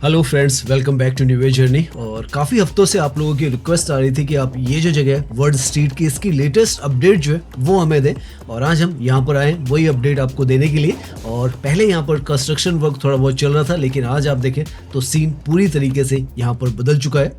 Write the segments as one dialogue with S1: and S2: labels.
S1: Hello friends, welcome back to new way journey. और काफ़ी हफ्तों से आप लोगों की रिक्वेस्ट आ रही थी कि आप ये जो जगह है वर्ड स्ट्रीट की, इसकी लेटेस्ट अपडेट जो है वो हमें दें। और आज हम यहाँ पर आए वही अपडेट आपको देने के लिए। और पहले यहाँ पर कंस्ट्रक्शन वर्क थोड़ा बहुत चल रहा था, लेकिन आज आप देखें तो सीन पूरी तरीके से यहाँ पर बदल चुका है।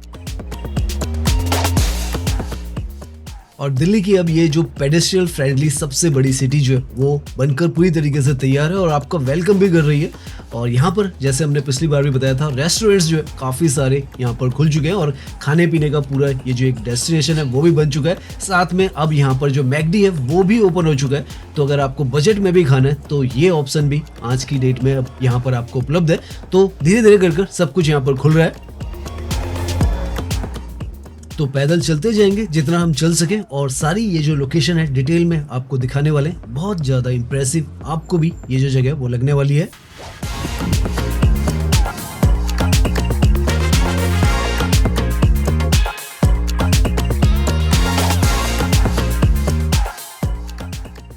S1: और दिल्ली की अब ये जो पेडेस्ट्रियल फ्रेंडली सबसे बड़ी सिटी जो है वो बनकर पूरी तरीके से तैयार है और आपका वेलकम भी कर रही है। और यहाँ पर जैसे हमने पिछली बार भी बताया था, रेस्टोरेंट्स जो है काफ़ी सारे यहाँ पर खुल चुके हैं और खाने पीने का पूरा ये जो एक डेस्टिनेशन है वो भी बन चुका है। साथ में अब यहाँ पर जो मैकडी है वो भी ओपन हो चुका है। तो अगर आपको बजट में भी खाना है तो ये ऑप्शन भी आज की डेट में अब यहाँ पर आपको उपलब्ध है। तो धीरे धीरे कर सब कुछ यहाँ पर खुल रहा है। तो पैदल चलते जाएंगे जितना हम चल सकें और सारी ये जो लोकेशन है डिटेल में आपको दिखाने वाले हैं। बहुत ज़्यादा इम्प्रेसिव आपको भी ये जो जगह वो लगने वाली है।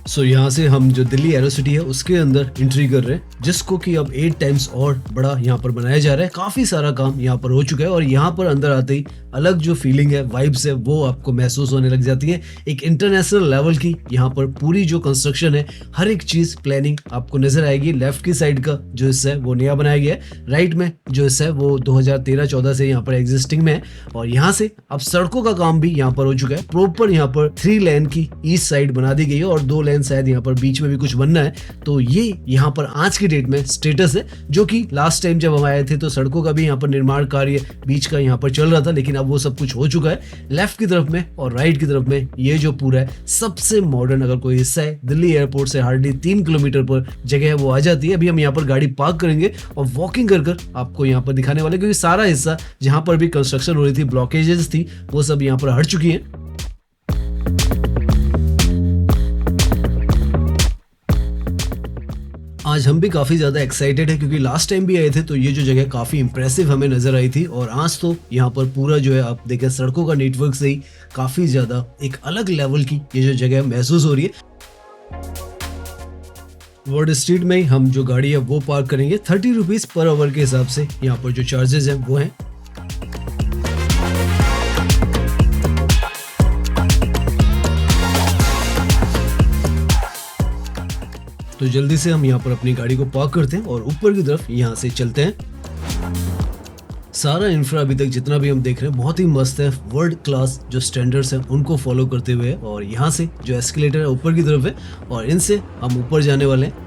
S1: सो यहाँ से हम जो दिल्ली एरोसिटी है उसके अंदर एंट्री कर रहे हैं, जिसको कि अब 8 टाइम्स और बड़ा यहाँ पर बनाया जा रहा है। काफी सारा काम यहाँ पर हो चुका है और यहाँ पर अंदर आते ही अलग जो फीलिंग है, वाइब्स है, वो आपको महसूस होने लग जाती है। एक इंटरनेशनल लेवल की यहाँ पर पूरी जो कंस्ट्रक्शन है, हर एक चीज प्लानिंग आपको नजर आएगी। लेफ्ट की साइड का जो हिस्सा है वो नया बनाया गया है, राइट में जो हिस्सा है वो 2013-14 से यहाँ पर एग्जिस्टिंग में है। और यहाँ से अब सड़कों का काम भी यहाँ पर हो चुका है। प्रॉपर यहाँ पर 3 लेन की ईस्ट साइड बना दी गई है और 2 लेन शायद यहाँ पर बीच में भी कुछ बनना है। तो ये यहाँ पर आज की डेट में स्टेटस है, जो कि लास्ट टाइम जब हम आए थे तो सड़कों का भी यहाँ पर निर्माण कार्य बीच का यहाँ पर चल रहा था, लेकिन अब वो सब कुछ हो चुका है। लेफ्ट की तरफ में और राइट की तरफ में ये जो पूरा है सबसे मॉडर्न अगर कोई हिस्सा है, दिल्ली एयरपोर्ट से हार्डली 3 किलोमीटर पर जगह है वो आ जाती है। अभी हम यहाँ पर गाड़ी पार्क करेंगे और वॉकिंग कर आपको यहाँ पर दिखाने वाले, क्योंकि सारा हिस्सा जहाँ पर भी कंस्ट्रक्शन हो रही थी, ब्लॉकेजेस थी, वो सब यहाँ पर हट चुकी है। आज हम भी काफ़ी ज़्यादा एक्साइटेड है, क्योंकि लास्ट टाइम भी आए थे तो ये जो जगह काफ़ी इंप्रेसिव हमें नज़र आई थी। और आज तो यहाँ पर पूरा जो है आप देखें सड़कों का नेटवर्क से ही काफ़ी ज़्यादा एक अलग लेवल की ये जो जगह महसूस हो रही है। वर्ड स्ट्रीट में ही हम जो गाड़ी है वो पार्क करेंगे। 30 रुपीज़ पर आवर के हिसाब से यहाँ पर जो चार्जेस हैं वो हैं। तो जल्दी से हम यहाँ पर अपनी गाड़ी को पार्क करते हैं और ऊपर की तरफ यहाँ से चलते हैं। सारा इंफ्रा अभी तक जितना भी हम देख रहे हैं बहुत ही मस्त है, वर्ल्ड क्लास जो स्टैंडर्ड्स हैं उनको फॉलो करते हुए। और यहाँ से जो एस्केलेटर है ऊपर की तरफ है और इनसे हम ऊपर जाने वाले हैं।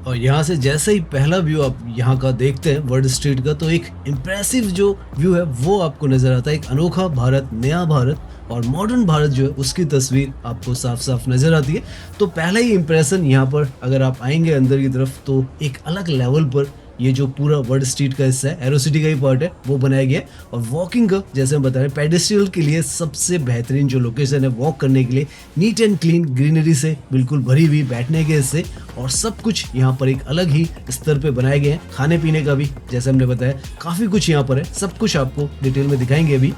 S1: और यहाँ से जैसे ही पहला व्यू आप यहाँ का देखते हैं वर्ड स्ट्रीट का, तो एक इम्प्रेसिव जो व्यू है वो आपको नजर आता है। एक अनोखा भारत, नया भारत और मॉडर्न भारत जो है उसकी तस्वीर आपको साफ साफ नजर आती है। तो पहला ही इम्प्रेशन यहाँ पर अगर आप आएंगे अंदर की तरफ तो एक अलग लेवल पर ये जो पूरा वर्ड स्ट्रीट का हिस्सा है, एरोसिटी का ही पार्ट है, वो बनाया गया है। और वॉकिंग का जैसे हम बता रहे हैं, पेडेस्ट्रियल के लिए सबसे बेहतरीन जो लोकेशन है वॉक करने के लिए, नीट एंड क्लीन, ग्रीनरी से बिल्कुल भरी हुई बैठने के हिस्से और सब कुछ यहाँ पर एक अलग ही स्तर पे बनाए गए हैं। खाने पीने का भी जैसे हमने बताया काफ़ी कुछ यहाँ पर है, सब कुछ आपको डिटेल में दिखाएंगे अभी।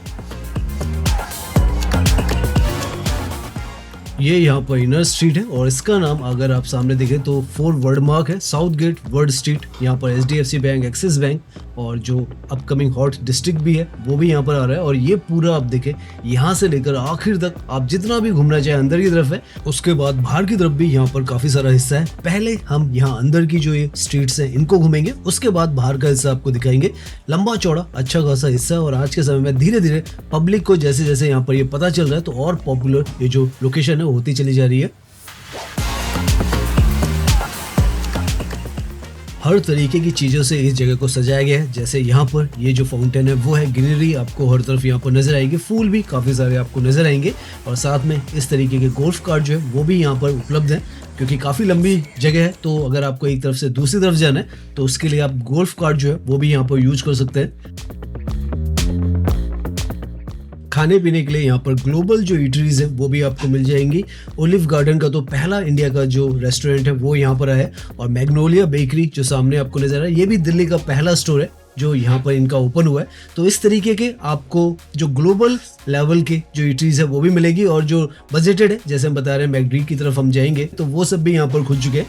S1: ये यहाँ पर इनर स्ट्रीट है और इसका नाम अगर आप सामने देखें तो 4 वर्ड मार्क है, साउथ गेट वर्ड स्ट्रीट। यहाँ पर HDFC बैंक, एक्सिस बैंक और जो अपकमिंग हॉट डिस्ट्रिक्ट भी है वो भी यहाँ पर आ रहा है। और ये पूरा आप देखें यहाँ से लेकर आखिर तक आप जितना भी घूमना चाहे अंदर की तरफ है। उसके बाद बाहर की तरफ भी यहाँ पर काफी सारा हिस्सा है। पहले हम यहाँ अंदर की जो ये स्ट्रीट्स हैं इनको घूमेंगे, उसके बाद बाहर का हिस्सा आपको दिखाएंगे। लंबा चौड़ा अच्छा खासा हिस्सा है और आज के समय में धीरे धीरे पब्लिक को जैसे जैसे यहाँ पर ये पता चल रहा है तो और पॉपुलर ये जो लोकेशन है होती चली जा रही है। हर तरीके की चीज़ों से इस जगह को सजाया गया है। जैसे यहाँ पर ये जो फाउंटेन है वो है, ग्रीनरी आपको हर तरफ यहाँ पर नजर आएगी, फूल भी काफ़ी सारे आपको नजर आएंगे। और साथ में इस तरीके के गोल्फ कार्ट जो है वो भी यहाँ पर उपलब्ध है, क्योंकि काफ़ी लंबी जगह है। तो अगर आपको एक तरफ से दूसरी तरफ जाना है तो उसके लिए आप गोल्फ कार्ट जो है वो भी यहाँ पर यूज कर सकते हैं। खाने पीने के लिए यहाँ पर ग्लोबल जो ईटरीज है वो भी आपको मिल जाएंगी। ओलिव गार्डन का तो पहला इंडिया का जो रेस्टोरेंट है वो यहाँ पर है। और मैग्नोलिया बेकरी जो सामने आपको नजर आ रहा है, ये भी दिल्ली का पहला स्टोर है जो यहाँ पर इनका ओपन हुआ है। तो इस तरीके के आपको जो ग्लोबल लेवल के जो ईटरीज है वो भी मिलेगी। और जो बजटेड है जैसे हम बता रहे हैं, मैकडी की तरफ हम जाएंगे तो वो सब भी यहाँ पर खुल चुके हैं।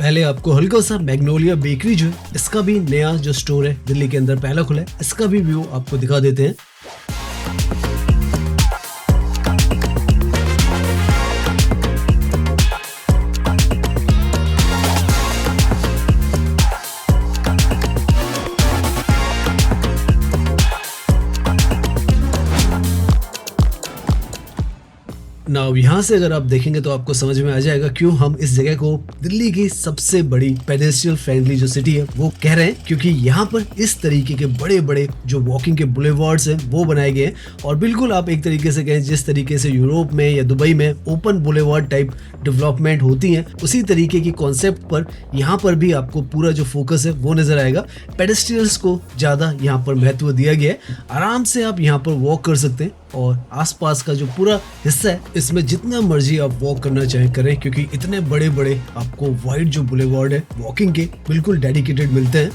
S1: पहले आपको हल्का सा मैग्नोलिया बेकरी जो है इसका भी नया जो स्टोर है दिल्ली के अंदर पहला खुला है, इसका भी व्यू आपको दिखा देते हैं। नाउ यहाँ से अगर आप देखेंगे तो आपको समझ में आ जाएगा क्यों हम इस जगह को दिल्ली की सबसे बड़ी पेडेस्ट्रियल फ्रेंडली जो सिटी है वो कह रहे हैं, क्योंकि यहाँ पर इस तरीके के बड़े बड़े जो वॉकिंग के बुलेवार्ड्स हैं वो बनाए गए हैं। और बिल्कुल आप एक तरीके से कहें जिस तरीके से यूरोप में या दुबई में ओपन बुलेवार्ड टाइप डेवलपमेंट होती हैं, उसी तरीके की कॉन्सेप्ट पर यहाँ पर भी आपको पूरा जो फोकस है वो नजर आएगा। पेडेस्ट्रियल्स को ज़्यादा यहाँ पर महत्व दिया गया है। आराम से आप यहाँ पर वॉक कर सकते हैं और आसपास का जो पूरा हिस्सा है इसमें जितना मर्जी आप वॉक करना चाहें करें, क्योंकि इतने बड़े बड़े आपको वाइड जो बुलेवार्ड है वॉकिंग के बिल्कुल डेडिकेटेड मिलते हैं।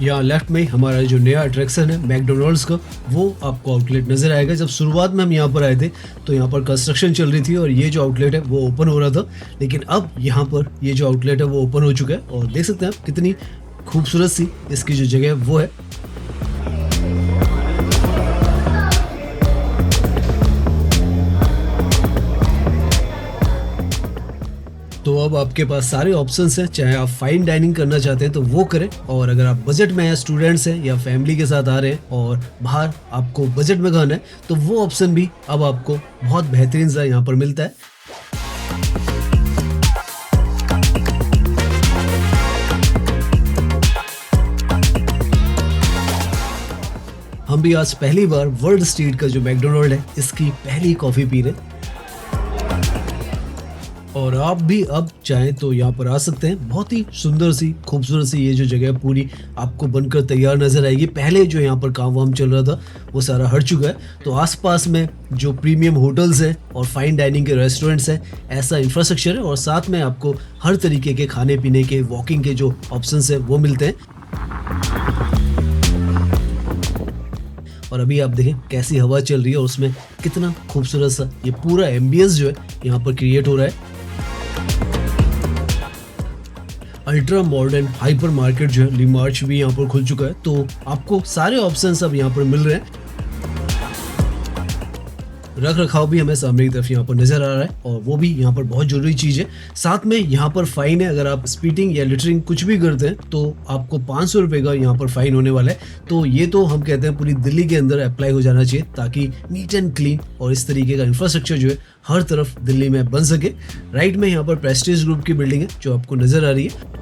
S1: यहाँ लेफ्ट में हमारा जो नया अट्रैक्शन है मैकडोनल्ड्स का, वो आपको आउटलेट नजर आएगा। जब शुरुआत में हम यहाँ पर आए थे तो यहाँ पर कंस्ट्रक्शन चल रही थी और ये जो आउटलेट है वो ओपन हो रहा था, लेकिन अब यहाँ पर ये जो आउटलेट है वो ओपन हो चुका है और देख सकते हैं आप कितनी खूबसूरत सी इसकी जो जगह है वो है। तो अब आपके पास सारे ऑप्शंस हैं, चाहे आप फाइन डाइनिंग करना चाहते हैं तो वो करें, और अगर आप बजट में हैं, स्टूडेंट्स हैं या फैमिली के साथ आ रहे हैं और बाहर आपको बजट में खाना है तो वो ऑप्शन भी अब आपको बहुत बेहतरीन सा यहाँ पर मिलता है। हम भी आज पहली बार वर्ल्ड स्ट्रीट का जो मैकडोनल्ड है इसकी पहली कॉफी पी रहे, और आप भी अब चाहें तो यहाँ पर आ सकते हैं। बहुत ही सुंदर सी खूबसूरत सी ये जो जगह पूरी आपको बनकर तैयार नजर आएगी। पहले जो यहाँ पर काम वाम चल रहा था वो सारा हट चुका है, तो आसपास में जो प्रीमियम होटल्स हैं और फाइन डाइनिंग के रेस्टोरेंट्स हैं ऐसा इंफ्रास्ट्रक्चर है, और साथ में आपको हर तरीके के खाने पीने के वॉकिंग के जो ऑप्शंस हैं वो मिलते हैं। और अभी आप देखें कैसी हवा चल रही है और उसमें कितना खूबसूरत सा ये पूरा एम्बियंस जो है यहाँ पर क्रिएट हो रहा है। अल्ट्रा मॉडर्न हाइपर मार्केट जो है लीमार्च भी यहाँ पर खुल चुका है, तो आपको सारे ऑप्शंस अब यहाँ पर मिल रहे हैं। रख रखाव भी हमें सामने की तरफ यहाँ पर नजर आ रहा है और वो भी यहाँ पर बहुत जरूरी चीज है। साथ में यहाँ पर फाइन है, अगर आप स्पीटिंग या लिटरिंग कुछ भी करते हैं तो आपको 500 रुपए का यहाँ पर फाइन होने वाला है। तो ये तो हम कहते हैं पूरी दिल्ली के अंदर अप्लाई हो जाना चाहिए, ताकि नीट एंड क्लीन और इस तरीके का इंफ्रास्ट्रक्चर जो है हर तरफ दिल्ली में बन सके। राइट में यहाँ पर प्रेस्टीज ग्रुप की बिल्डिंग है जो आपको नजर आ रही है।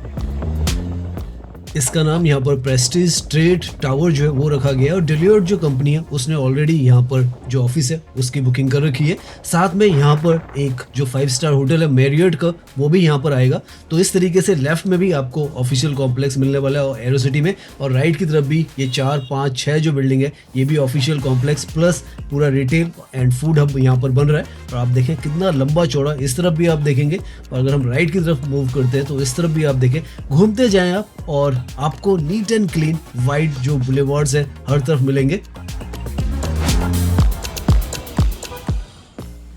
S1: इसका नाम यहाँ पर प्रेस्टीज ट्रेड टावर जो है वो रखा गया है, और डिलियर्ड जो कंपनी है उसने ऑलरेडी यहाँ पर जो ऑफिस है उसकी बुकिंग कर रखी है। साथ में यहाँ पर एक जो 5 स्टार होटल है मैरियट का वो भी यहाँ पर आएगा। तो इस तरीके से लेफ्ट में भी आपको ऑफिशियल कॉम्प्लेक्स मिलने वाला है और एरो सिटी में, और राइट की तरफ भी ये 4, 5, 6 जो बिल्डिंग है ये भी ऑफिशियल कॉम्प्लेक्स प्लस पूरा रिटेल एंड फूड हब यहाँ पर बन रहा है। और आप देखें कितना लंबा चौड़ा, इस तरफ भी आप देखेंगे, और अगर हम राइट की तरफ मूव करते हैं तो इस तरफ भी आप देखें। घूमते जाएं आप और आपको नीट एंड क्लीन वाइड जो बुलेवार्ड्स हैं हर तरफ मिलेंगे।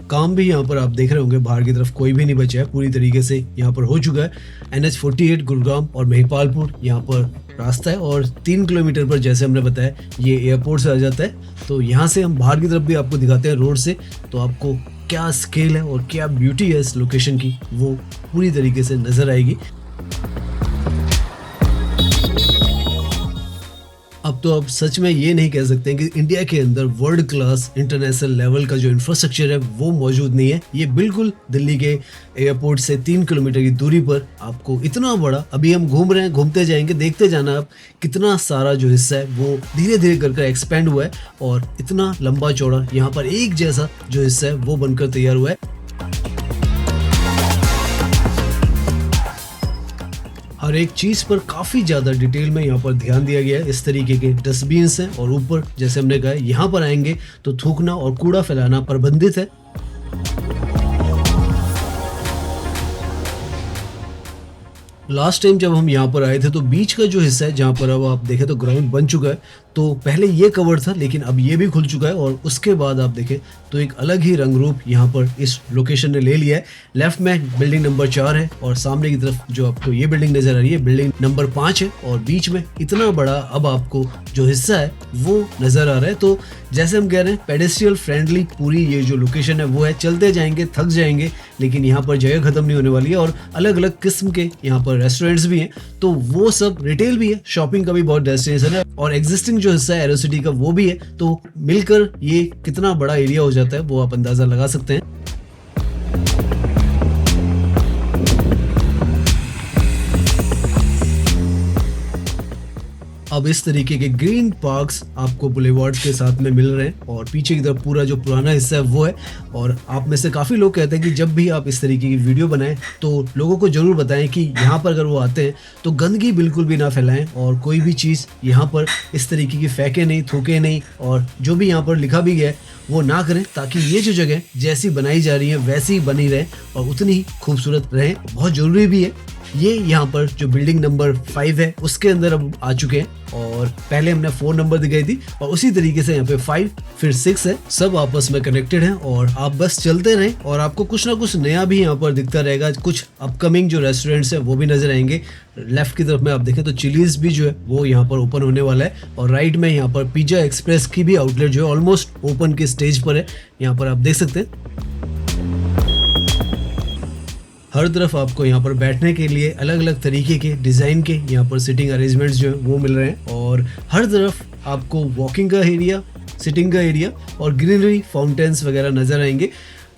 S1: काम भी यहाँ पर आप देख रहे होंगे बाहर की तरफ कोई भी नहीं बचा है, पूरी तरीके से यहाँ पर हो चुका है। NH48 गुरुग्राम और महिपालपुर यहाँ पर रास्ता है, और 3 किलोमीटर पर जैसे हमने बताया ये एयरपोर्ट से आ जाता है। तो यहाँ से हम बाहर की तरफ भी आपको दिखाते हैं रोड से, तो आपको क्या स्केल है और क्या ब्यूटी है इस लोकेशन की वो पूरी तरीके से नजर आएगी। अब तो आप सच में ये नहीं कह सकते कि इंडिया के अंदर वर्ल्ड क्लास इंटरनेशनल लेवल का जो इंफ्रास्ट्रक्चर है वो मौजूद नहीं है। ये बिल्कुल दिल्ली के एयरपोर्ट से 3 किलोमीटर की दूरी पर आपको इतना बड़ा, अभी हम घूम रहे हैं, घूमते जाएंगे, देखते जाना आप कितना सारा जो हिस्सा है वो धीरे धीरे कर एक्सपेंड हुआ है, और इतना लंबा चौड़ा यहाँ पर एक जैसा जो हिस्सा है वो बनकर तैयार हुआ है। हर एक चीज पर काफी ज्यादा डिटेल में यहाँ पर ध्यान दिया गया है। इस तरीके के डस्टबिन्स हैं, और ऊपर जैसे हमने कहा यहाँ पर आएंगे तो थूकना और कूड़ा फैलाना प्रतिबंधित है। लास्ट टाइम जब हम यहाँ पर आए थे तो बीच का जो हिस्सा है जहाँ पर अब आप देखें तो ग्राउंड बन चुका है, तो पहले ये कवर्ड था लेकिन अब ये भी खुल चुका है और उसके बाद आप देखें तो एक अलग ही रंग रूप यहाँ पर इस लोकेशन ने ले लिया है। लेफ्ट में बिल्डिंग नंबर 4 है और सामने की तरफ जो आपको ये बिल्डिंग नजर आ रही है बिल्डिंग नंबर 5 है और बीच में इतना बड़ा अब आपको जो हिस्सा है वो नजर आ रहा है। तो जैसे हम कह रहे हैं पेडेस्ट्रियल फ्रेंडली पूरी ये जो लोकेशन है वो है, चलते जाएंगे थक जाएंगे लेकिन यहाँ पर जगह खत्म नहीं होने वाली है और अलग अलग किस्म के यहाँ पर रेस्टोरेंट्स भी हैं, तो वो सब रिटेल भी है, शॉपिंग का भी बहुत डेस्टिनेशन है और एग्जिस्टिंग जो हिस्सा है एरोसिटी का वो भी है। तो मिलकर ये कितना बड़ा एरिया हो जाता है वो आप अंदाजा लगा सकते हैं। अब इस तरीके के ग्रीन पार्क्स आपको बुलेवार्ड्स के साथ में मिल रहे हैं और पीछे की तरफ पूरा जो पुराना हिस्सा है वो है। और आप में से काफ़ी लोग कहते हैं कि जब भी आप इस तरीके की वीडियो बनाएं तो लोगों को ज़रूर बताएं कि यहाँ पर अगर वो आते हैं तो गंदगी बिल्कुल भी ना फैलाएं और कोई भी चीज़ यहाँ पर इस तरीके की फेंके नहीं, थूके नहीं और जो भी यहाँ पर लिखा भी गया है वो ना करें, ताकि ये जो जगह जैसी बनाई जा रही है वैसी ही बनी रहे और उतनी ही खूबसूरत रहे। बहुत ज़रूरी भी है। ये यहाँ पर जो बिल्डिंग नंबर 5 है उसके अंदर अब आ चुके हैं और पहले हमने 4 नंबर दिखाई थी और उसी तरीके से यहाँ पे 5 फिर 6 है, सब आपस में कनेक्टेड हैं और आप बस चलते रहें और आपको कुछ ना कुछ नया भी यहाँ पर दिखता रहेगा। कुछ अपकमिंग जो रेस्टोरेंट्स है वो भी नजर आएंगे। लेफ्ट की तरफ में आप देखें तो चिलीज भी जो है वो यहाँ पर ओपन होने वाला है और राइट में यहाँ पर पिज्जा एक्सप्रेस की भी आउटलेट जो है ऑलमोस्ट ओपन की स्टेज पर है, यहाँ पर आप देख सकते हैं। हर तरफ आपको यहाँ पर बैठने के लिए अलग अलग तरीके के डिज़ाइन के यहाँ पर सिटिंग अरेंजमेंट्स जो है वो मिल रहे हैं और हर तरफ आपको वॉकिंग का एरिया, सिटिंग का एरिया और ग्रीनरी फाउंटेन्स वगैरह नज़र आएंगे।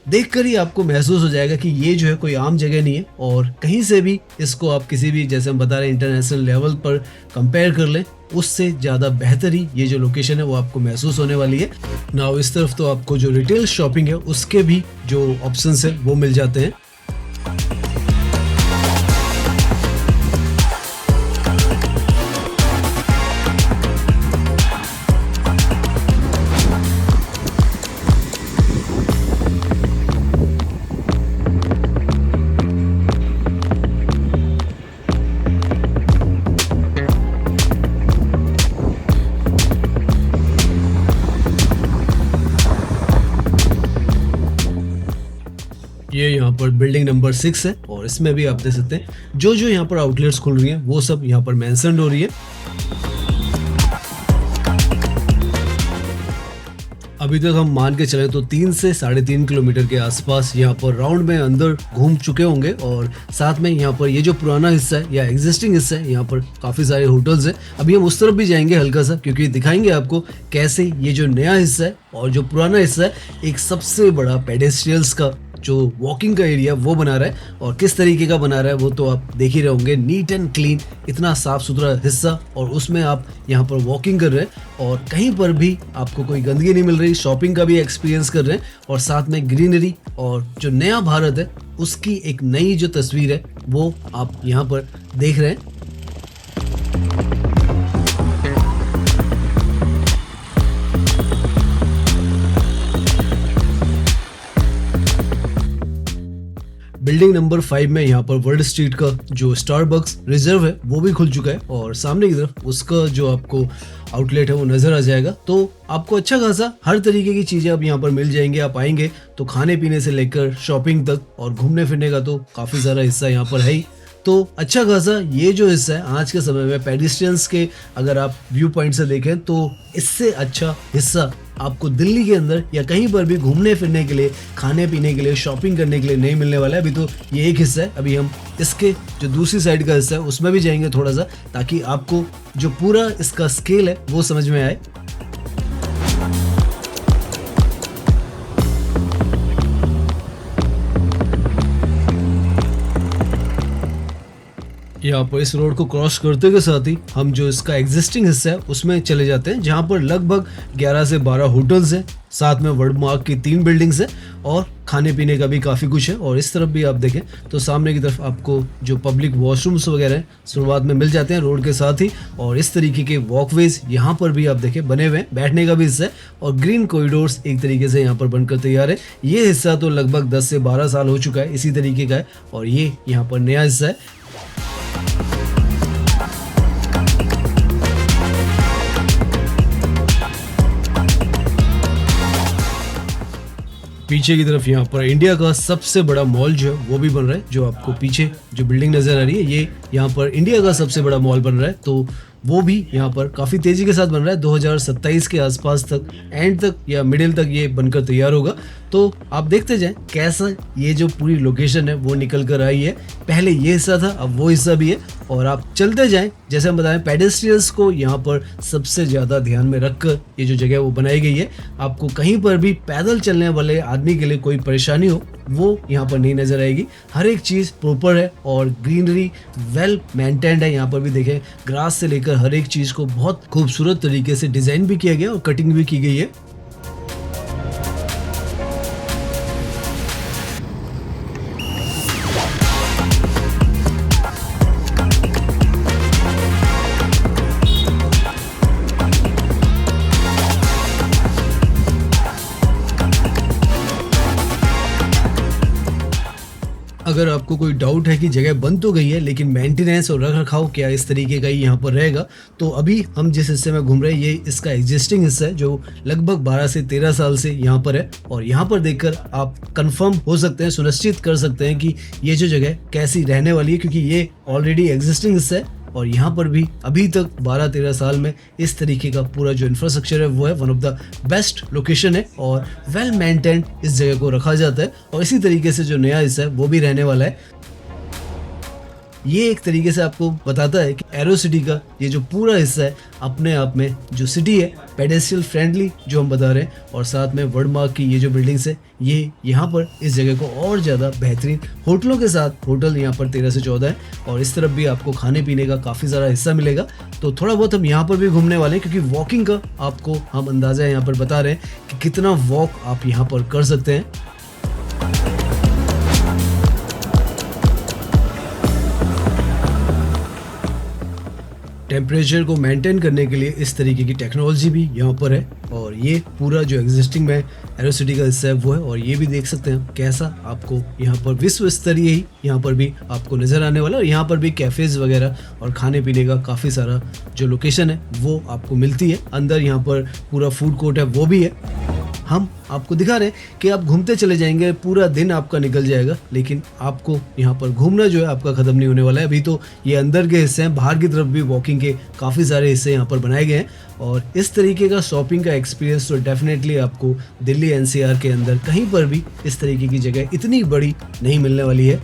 S1: देखकर ही आपको महसूस हो जाएगा कि ये जो है कोई आम जगह नहीं है और कहीं से भी इसको आप किसी भी, जैसे हम बता रहे हैं, इंटरनेशनल लेवल पर कंपेयर कर लें उससे ज़्यादा बेहतर ही ये जो लोकेशन है वो आपको महसूस होने वाली है। नाउ इस तरफ तो आपको जो रिटेल शॉपिंग है उसके भी जो ऑप्शंस है वो मिल जाते हैं। ये यहाँ पर बिल्डिंग नंबर 6 है और इसमें भी आप देख सकते हैं जो जो यहाँ पर आउटलेट्स खुल रही हैं वो सब यहाँ पर मेंशन्ड हो रही है। अभी तक हम मान के चले तो 3 से 3.5 किलोमीटर के आसपास यहाँ पर राउंड में अंदर घूम चुके होंगे और साथ में यहाँ पर ये जो पुराना हिस्सा है या एग्जिस्टिंग हिस्सा है यहाँ पर काफ़ी सारे होटल्स हैं। अभी हम उस तरफ भी जाएंगे हल्का सा, क्योंकि दिखाएंगे आपको कैसे ये जो नया हिस्सा है और जो पुराना हिस्सा है एक सबसे बड़ा पेडेस्ट्रियल्स का जो वॉकिंग का एरिया वो बना रहा है और किस तरीके का बना रहा है वो तो आप देख ही रहे होंगे। नीट एंड क्लीन, इतना साफ सुथरा हिस्सा और उसमें आप यहाँ पर वॉकिंग कर रहे हैं और कहीं पर भी आपको कोई गंदगी नहीं मिल रही, शॉपिंग का भी एक्सपीरियंस कर रहे हैं और साथ में ग्रीनरी और जो नया भारत है उसकी एक नई जो तस्वीर है वो आप यहाँ पर देख रहे हैं। बिल्डिंग नंबर 5 में यहाँ पर वर्ल्ड स्ट्रीट का जो स्टारबक्स रिजर्व है वो भी खुल चुका है और सामने की तरफ उसका जो आपको आउटलेट है वो नजर आ जाएगा। तो आपको अच्छा खासा हर तरीके की चीजें अब यहाँ पर मिल जाएंगे। आप आएंगे तो खाने पीने से लेकर शॉपिंग तक और घूमने फिरने का तो काफी सारा हिस्सा यहाँ पर है ही। तो अच्छा खासा ये जो हिस्सा है आज के समय में पेडिस्ट्रियंस के अगर आप व्यू पॉइंट से देखें तो इससे अच्छा हिस्सा आपको दिल्ली के अंदर या कहीं पर भी घूमने फिरने के लिए, खाने पीने के लिए, शॉपिंग करने के लिए नहीं मिलने वाला है। अभी तो ये एक हिस्सा है, अभी हम इसके जो दूसरी साइड का हिस्सा है उसमें भी जाएंगे थोड़ा सा, ताकि आपको जो पूरा इसका स्केल है वो समझ में आए। यहाँ पर इस रोड को क्रॉस करते के साथ ही हम जो इसका एग्जिस्टिंग हिस्सा है उसमें चले जाते हैं, जहाँ पर लगभग 11 से 12 होटल्स हैं, साथ में वर्ल्डमार्क की 3 बिल्डिंग्स हैं और खाने पीने का भी काफ़ी कुछ है। और इस तरफ भी आप देखें तो सामने की तरफ आपको जो पब्लिक वॉशरूम्स वगैरह हैं शुरुआत में मिल जाते हैं रोड के साथ ही, और इस तरीके के वॉकवेज यहाँ पर भी आप देखें बने हुए हैं, बैठने का भी हिस्सा है और ग्रीन कॉरिडोर्स एक तरीके से यहाँ पर बनकर तैयार है। ये हिस्सा तो लगभग 10 से 12 साल हो चुका है इसी तरीके का है और ये यहाँ पर नया हिस्सा है। पीछे की तरफ यहाँ पर इंडिया का सबसे बड़ा मॉल जो है वो भी बन रहा है। जो आपको पीछे जो बिल्डिंग नजर आ रही है ये यहाँ पर इंडिया का सबसे बड़ा मॉल बन रहा है। तो वो भी यहाँ पर काफ़ी तेज़ी के साथ बन रहा है। 2027 के आसपास तक, एंड तक या मिडिल तक ये बनकर तैयार होगा। तो आप देखते जाएं कैसा ये जो पूरी लोकेशन है वो निकल कर आई है। पहले ये हिस्सा था, अब वो हिस्सा भी है। और आप चलते जाएं, जैसे हम बताएं, पेडेस्ट्रियंस को यहाँ पर सबसे ज़्यादा ध्यान में रखकर ये जो जगह वो बनाई गई है। आपको कहीं पर भी पैदल चलने वाले आदमी के लिए कोई परेशानी हो वो यहाँ पर नहीं नजर आएगी। हर एक चीज़ प्रॉपर है और ग्रीनरी वेल मेंटेन्ड है। यहाँ पर भी देखें, ग्रास से लेकर हर एक चीज़ को बहुत खूबसूरत तरीके से डिज़ाइन भी किया गया और कटिंग भी की गई है। अगर आपको कोई डाउट है कि जगह बन तो गई है लेकिन मेंटेनेंस और रख रखाव क्या इस तरीके का ही यहाँ पर रहेगा, तो अभी हम जिस हिस्से में घूम रहे हैं ये इसका एग्जिस्टिंग हिस्सा है जो लगभग 12 से 13 साल से यहाँ पर है। और यहाँ पर देखकर आप कंफर्म हो सकते हैं, सुनिश्चित कर सकते हैं कि ये जो जगह कैसी रहने वाली है, क्योंकि ये ऑलरेडी एग्जिस्टिंग हिस्सा है। और यहाँ पर भी अभी तक 12-13 साल में इस तरीके का पूरा जो इंफ्रास्ट्रक्चर है वो है one of the best location है और वेल मेंटेन्ड इस जगह को रखा जाता है। और इसी तरीके से जो नया हिस्सा है वो भी रहने वाला है। ये एक तरीके से आपको बताता है कि एरो सिटी का ये जो पूरा हिस्सा है अपने आप में जो सिटी है पेडेस्ट्रियल फ्रेंडली जो हम बता रहे हैं, और साथ में वर्डमार्क की ये जो बिल्डिंग्स है ये यहाँ पर इस जगह को और ज़्यादा बेहतरीन होटलों के साथ, होटल यहाँ पर 13 से 14 है और इस तरफ भी आपको खाने पीने का काफ़ी सारा हिस्सा मिलेगा। तो थोड़ा बहुत हम यहाँ पर भी घूमने वाले हैं, क्योंकि वॉकिंग का आपको हम अंदाज़ा यहाँ पर बता रहे हैं कि कितना वॉक आप यहाँ पर कर सकते हैं। टेम्परेचर को मेंटेन करने के लिए इस तरीके की टेक्नोलॉजी भी यहाँ पर है। और ये पूरा जो एग्जिस्टिंग में एरो सिटी का हिस्सा है वो है। और ये भी देख सकते हैं कैसा आपको यहाँ पर विश्व स्तरीय ही यहाँ पर भी आपको नज़र आने वाला है। और यहाँ पर भी कैफ़ेज़ वगैरह और खाने पीने का काफ़ी सारा जो लोकेशन है वो आपको मिलती है। अंदर यहाँ पर पूरा फूड कोर्ट है वो भी है। हम आपको दिखा रहे हैं कि आप घूमते चले जाएंगे, पूरा दिन आपका निकल जाएगा, लेकिन आपको यहाँ पर घूमना जो है आपका ख़त्म नहीं होने वाला है। अभी तो ये अंदर के हिस्से हैं, बाहर की तरफ भी वॉकिंग के काफ़ी सारे हिस्से यहाँ पर बनाए गए हैं। और इस तरीके का शॉपिंग का एक्सपीरियंस तो डेफिनेटली आपको दिल्ली एनसीआर के अंदर कहीं पर भी इस तरीके की जगह इतनी बड़ी नहीं मिलने वाली है।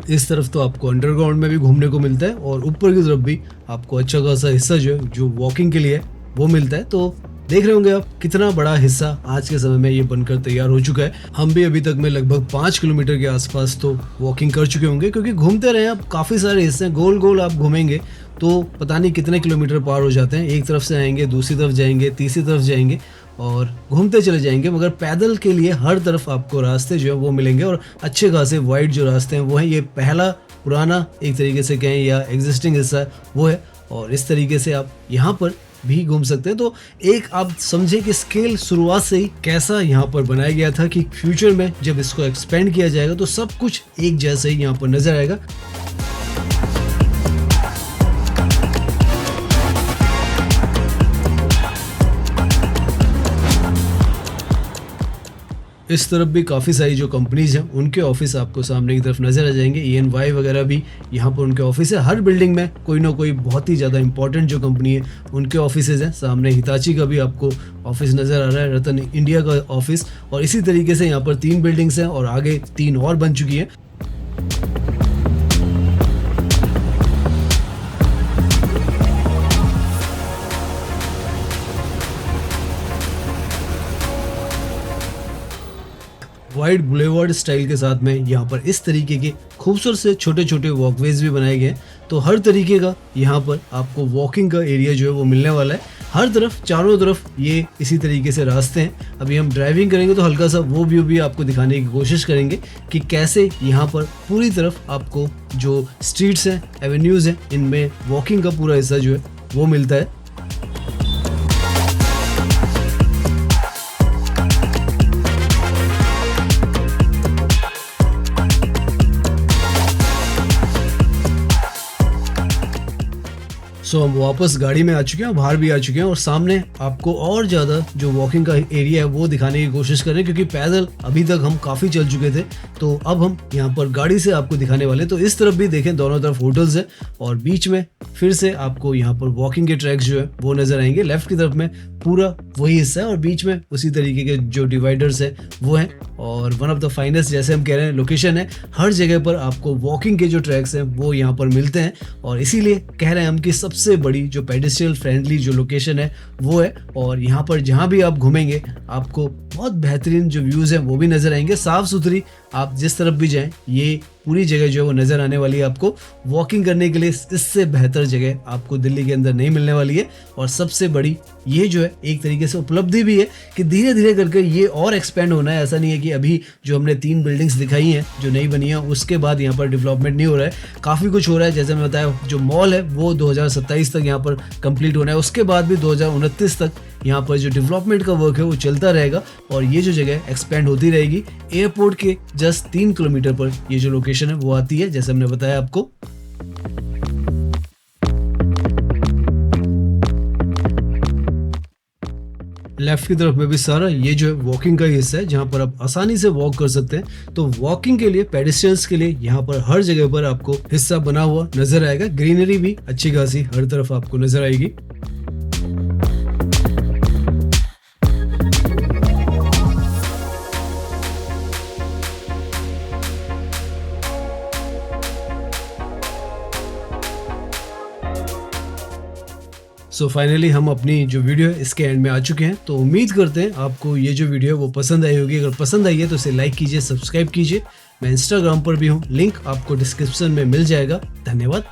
S1: इस तरफ तो आपको अंडरग्राउंड में भी घूमने को मिलता है और ऊपर की तरफ भी आपको अच्छा खासा हिस्सा जो है जो वॉकिंग के लिए वो मिलता है। तो देख रहे होंगे आप कितना बड़ा हिस्सा आज के समय में ये बनकर तैयार हो चुका है। हम भी अभी तक में लगभग 5 किलोमीटर के आसपास तो वॉकिंग कर चुके होंगे, क्योंकि घूमते रहे आप, काफ़ी सारे हिस्से गोल गोल आप घूमेंगे तो पता नहीं कितने किलोमीटर पार हो जाते हैं। एक तरफ से आएंगे, दूसरी तरफ जाएंगे, तीसरी तरफ जाएंगे और घूमते चले जाएंगे। मगर पैदल के लिए हर तरफ आपको रास्ते जो है वो मिलेंगे और अच्छे खासे वाइड जो रास्ते हैं वो हैं। ये पहला पुराना एक तरीके से कहें या एग्जिस्टिंग हिस्सा वो है और इस तरीके से आप यहाँ पर भी घूम सकते हैं। तो एक आप समझे कि स्केल शुरुआत से ही कैसा यहाँ पर बनाया गया था कि फ्यूचर में जब इसको एक्सपेंड किया जाएगा तो सब कुछ एक जैसा ही यहाँ पर नजर आएगा। इस तरफ भी काफ़ी सारी जो कंपनीज हैं उनके ऑफिस आपको सामने की तरफ नज़र आ जाएंगे। ENY वगैरह भी यहाँ पर उनके ऑफिस है। हर बिल्डिंग में कोई ना कोई बहुत ही ज़्यादा इंपॉर्टेंट जो कंपनी है उनके ऑफिसेज हैं। सामने हिताची का भी आपको ऑफिस नज़र आ रहा है, रतन इंडिया का ऑफिस, और इसी तरीके से यहाँ पर 3 बिल्डिंग्स हैं और आगे 3 और बन चुकी हैं। वाइड बुलेवार्ड स्टाइल के साथ में यहाँ पर इस तरीके के खूबसूरत से छोटे छोटे वॉकवेज भी बनाए गए हैं। तो हर तरीके का यहाँ पर आपको वॉकिंग का एरिया जो है वो मिलने वाला है। हर तरफ चारों तरफ ये इसी तरीके से रास्ते हैं। अभी हम ड्राइविंग करेंगे तो हल्का सा वो व्यू भी आपको दिखाने की कोशिश करेंगे कि कैसे यहाँ पर पूरी तरफ आपको जो स्ट्रीट्स हैं, एवेन्यूज़ हैं, इनमें वॉकिंग का पूरा हिस्सा जो है वो मिलता है। सो हम वापस गाड़ी में आ चुके हैं, बाहर भी आ चुके हैं और सामने आपको और ज़्यादा जो वॉकिंग का एरिया है वो दिखाने की कोशिश करें, क्योंकि पैदल अभी तक हम काफ़ी चल चुके थे। तो अब हम यहाँ पर गाड़ी से आपको दिखाने वाले हैं। तो इस तरफ भी देखें, दोनों तरफ होटल्स है और बीच में फिर से आपको यहाँ पर वॉकिंग के ट्रैक्स जो है वो नज़र आएंगे। लेफ्ट की तरफ में पूरा वही हिस्सा है और बीच में उसी तरीके के जो डिवाइडर्स है वो हैं। और वन ऑफ द फाइनेस्ट, जैसे हम कह रहे हैं, लोकेशन है। हर जगह पर आपको वॉकिंग के जो ट्रैक्स हैं वो यहाँ पर मिलते हैं और इसीलिए कह रहे हैं हम कि सबसे बड़ी जो पेडेस्ट्रियल फ्रेंडली जो लोकेशन है वो है। और यहाँ पर जहाँ भी आप घूमेंगे आपको बहुत बेहतरीन जो व्यूज़ हैं वो भी नज़र आएंगे, साफ़ सुथरी। आप जिस तरफ भी जाएं ये पूरी जगह जो है वो नज़र आने वाली है आपको। वॉकिंग करने के लिए इससे बेहतर जगह आपको दिल्ली के अंदर नहीं मिलने वाली है। और सबसे बड़ी ये जो है एक तरीके से उपलब्धि भी है कि धीरे धीरे करके ये और एक्सपेंड होना है। ऐसा नहीं है कि अभी जो हमने 3 बिल्डिंग्स दिखाई हैं जो नई बनी है उसके बाद यहाँ पर डेवलपमेंट नहीं हो रहा है, काफ़ी कुछ हो रहा है। जैसे मैं बताया, जो मॉल है वो 2027 तक यहाँ पर कंप्लीट होना है, उसके बाद भी 2029 तक यहाँ पर जो डेवलपमेंट का वर्क है वो चलता रहेगा और ये जो जगह एक्सपेंड होती रहेगी। एयरपोर्ट के जस्ट 3 किलोमीटर पर ये जो लोकेशन है वो आती है, जैसे हमने बताया आपको। लेफ्ट की तरफ में भी सारा ये जो है वॉकिंग का हिस्सा है जहाँ पर आप आसानी से वॉक कर सकते हैं। तो वॉकिंग के लिए, पेडेस्ट्रियंस के लिए यहाँ पर हर जगह पर आपको हिस्सा बना हुआ नजर आएगा। ग्रीनरी भी अच्छी खासी हर तरफ आपको नजर आएगी। सो फाइनली हम अपनी जो वीडियो है इसके एंड में आ चुके हैं। तो उम्मीद करते हैं आपको ये जो वीडियो है वो पसंद आई होगी। अगर पसंद आई है तो इसे लाइक कीजिए, सब्सक्राइब कीजिए। मैं इंस्टाग्राम पर भी हूँ, लिंक आपको डिस्क्रिप्शन में मिल जाएगा। धन्यवाद।